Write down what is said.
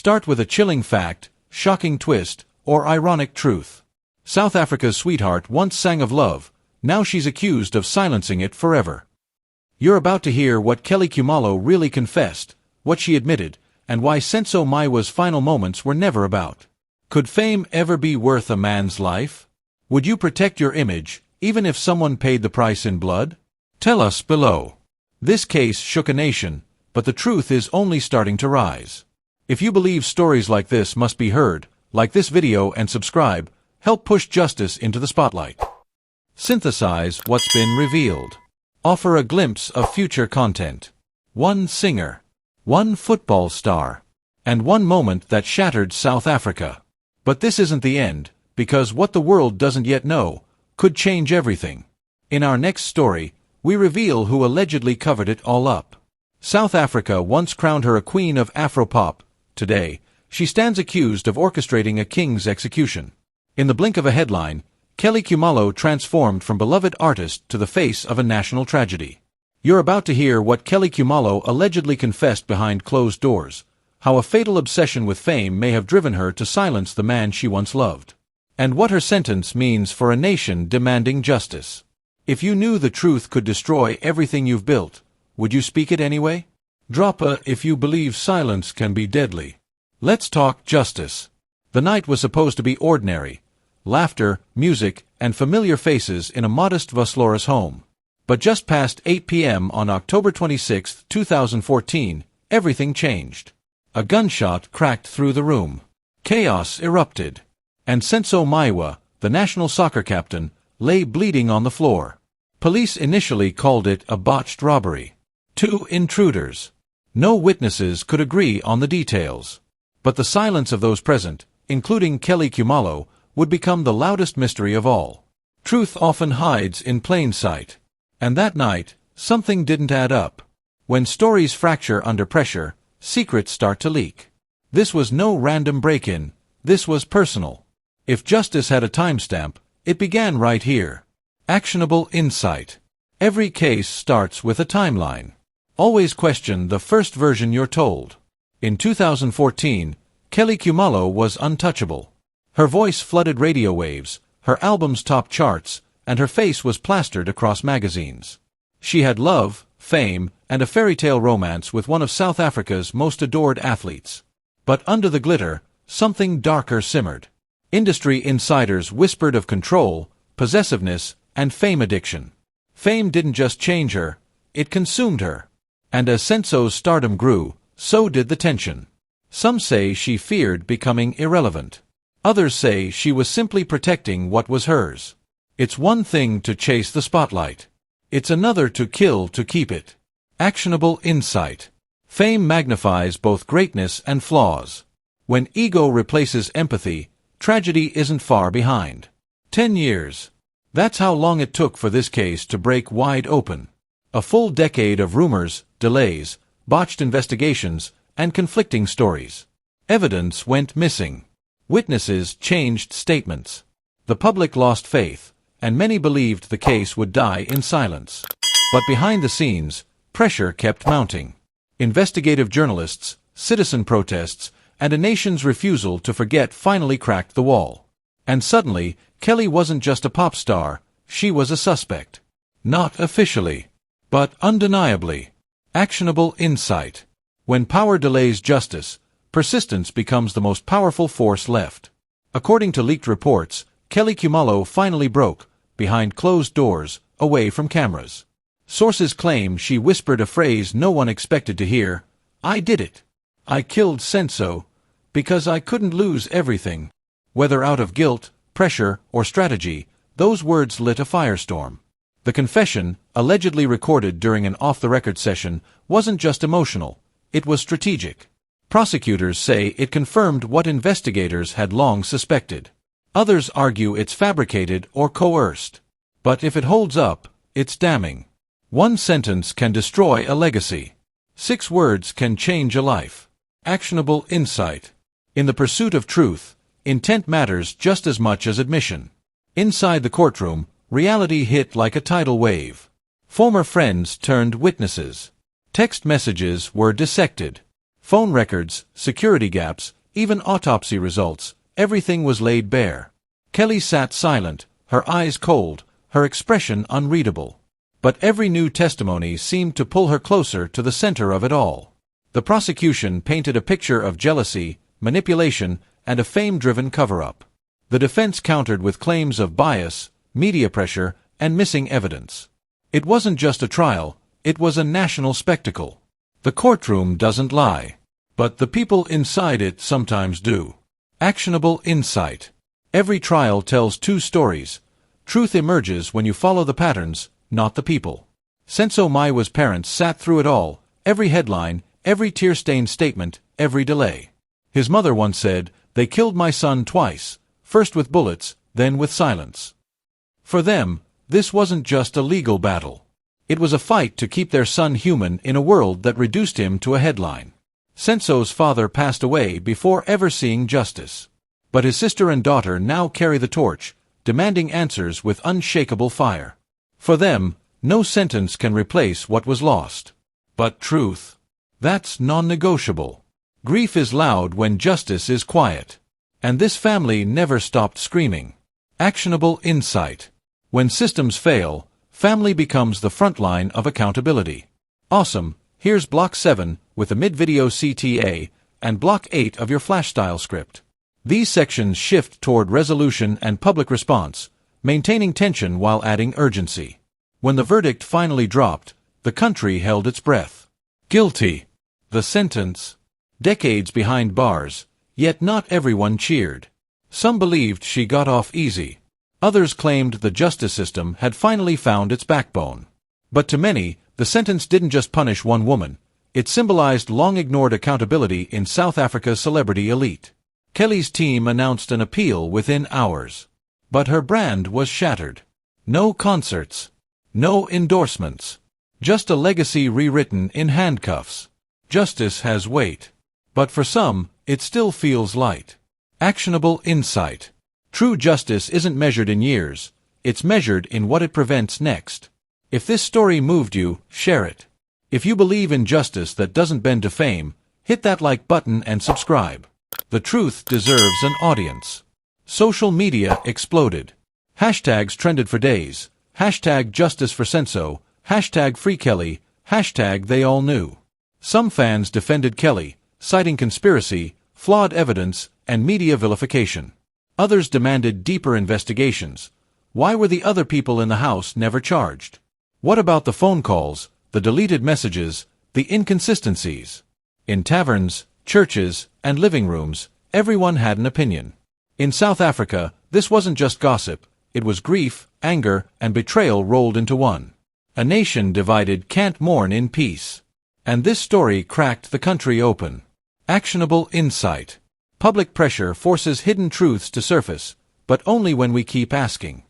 Start with a chilling fact, shocking twist, or ironic truth. South Africa's sweetheart once sang of love, now she's accused of silencing it forever. You're about to hear what Kelly Khumalo really confessed, what she admitted, and why Senzo Meyiwa's final moments were never about. Could fame ever be worth a man's life? Would you protect your image, even if someone paid the price in blood? Tell us below. This case shook a nation, but the truth is only starting to rise. If you believe stories like this must be heard, like this video and subscribe. Help push justice into the spotlight. Synthesize what's been revealed. Offer a glimpse of future content. One singer, one football star, and one moment that shattered South Africa. But this isn't the end, because what the world doesn't yet know could change everything. In our next story, we reveal who allegedly covered it all up. South Africa once crowned her a queen of Afropop. Today, she stands accused of orchestrating a king's execution. In the blink of a headline, Kelly Khumalo transformed from beloved artist to the face of a national tragedy. You're about to hear what Kelly Khumalo allegedly confessed behind closed doors, how a fatal obsession with fame may have driven her to silence the man she once loved, and what her sentence means for a nation demanding justice. If you knew the truth could destroy everything you've built, would you speak it anyway? Drop a if you believe silence can be deadly. Let's talk justice. The night was supposed to be ordinary. Laughter, music, and familiar faces in a modest Vosloorus home. But just past 8 p.m. on October 26, 2014, everything changed. A gunshot cracked through the room. Chaos erupted. And Senzo Meyiwa, the national soccer captain, lay bleeding on the floor. Police initially called it a botched robbery. 2 intruders. No witnesses could agree on the details. But the silence of those present, including Kelly Khumalo, would become the loudest mystery of all. Truth often hides in plain sight. And that night, something didn't add up. When stories fracture under pressure, secrets start to leak. This was no random break-in, this was personal. If justice had a timestamp, it began right here. Actionable insight. Every case starts with a timeline. Always question the first version you're told. In 2014, Kelly Khumalo was untouchable. Her voice flooded radio waves, her albums topped charts, and her face was plastered across magazines. She had love, fame, and a fairy tale romance with one of South Africa's most adored athletes. But under the glitter, something darker simmered. Industry insiders whispered of control, possessiveness, and fame addiction. Fame didn't just change her, it consumed her. And as Senzo's stardom grew, so did the tension. Some say she feared becoming irrelevant. Others say she was simply protecting what was hers. It's one thing to chase the spotlight. It's another to kill to keep it. Actionable insight. Fame magnifies both greatness and flaws. When ego replaces empathy, tragedy isn't far behind. 10 years. That's how long it took for this case to break wide open. A full decade of rumors, delays, botched investigations, and conflicting stories. Evidence went missing. Witnesses changed statements. The public lost faith, and many believed the case would die in silence. But behind the scenes, pressure kept mounting. Investigative journalists, citizen protests, and a nation's refusal to forget finally cracked the wall. And suddenly, Kelly wasn't just a pop star, she was a suspect. Not officially, but undeniably. Actionable insight. When power delays justice, persistence becomes the most powerful force left. According to leaked reports, Kelly Khumalo finally broke, behind closed doors, away from cameras. Sources claim she whispered a phrase no one expected to hear: "I did it. I killed Senzo, because I couldn't lose everything." Whether out of guilt, pressure, or strategy, those words lit a firestorm. The confession, allegedly recorded during an off-the-record session, wasn't just emotional, it was strategic. Prosecutors say it confirmed what investigators had long suspected. Others argue it's fabricated or coerced. But if it holds up, it's damning. One sentence can destroy a legacy. 6 words can change a life. Actionable insight. In the pursuit of truth, intent matters just as much as admission. Inside the courtroom, reality hit like a tidal wave. Former friends turned witnesses. Text messages were dissected. Phone records, security gaps, even autopsy results, everything was laid bare. Kelly sat silent, her eyes cold, her expression unreadable. But every new testimony seemed to pull her closer to the center of it all. The prosecution painted a picture of jealousy, manipulation, and a fame-driven cover-up. The defense countered with claims of bias, media pressure, and missing evidence. It wasn't just a trial, it was a national spectacle. The courtroom doesn't lie. But the people inside it sometimes do. Actionable insight. Every trial tells two stories. Truth emerges when you follow the patterns, not the people. Senzo Meyiwa's parents sat through it all, every headline, every tear-stained statement, every delay. His mother once said, "They killed my son twice, first with bullets, then with silence." For them, this wasn't just a legal battle. It was a fight to keep their son human in a world that reduced him to a headline. Senzo's father passed away before ever seeing justice. But his sister and daughter now carry the torch, demanding answers with unshakable fire. For them, no sentence can replace what was lost. But truth? That's non-negotiable. Grief is loud when justice is quiet. And this family never stopped screaming. Actionable insight. When systems fail, family becomes the front line of accountability. Awesome, here's Block 7 with a mid-video CTA, and Block 8 of your flash-style script. These sections shift toward resolution and public response, maintaining tension while adding urgency. When the verdict finally dropped, the country held its breath. Guilty. The sentence. Decades behind bars, yet not everyone cheered. Some believed she got off easy. Others claimed the justice system had finally found its backbone. But to many, the sentence didn't just punish one woman. It symbolized long-ignored accountability in South Africa's celebrity elite. Kelly's team announced an appeal within hours. But her brand was shattered. No concerts. No endorsements. Just a legacy rewritten in handcuffs. Justice has weight. But for some, it still feels light. Actionable insight. True justice isn't measured in years. It's measured in what it prevents next. If this story moved you, share it. If you believe in justice that doesn't bend to fame, hit that like button and subscribe. The truth deserves an audience. Social media exploded. Hashtags trended for days. Hashtag justice for Senzo. Hashtag free Kelly. Hashtag they all knew. Some fans defended Kelly, citing conspiracy, flawed evidence, and media vilification. Others demanded deeper investigations. Why were the other people in the house never charged? What about the phone calls, the deleted messages, the inconsistencies? In taverns, churches, and living rooms, everyone had an opinion. In South Africa, this wasn't just gossip. It was grief, anger, and betrayal rolled into one. A nation divided can't mourn in peace. And this story cracked the country open. Actionable insight. Public pressure forces hidden truths to surface, but only when we keep asking.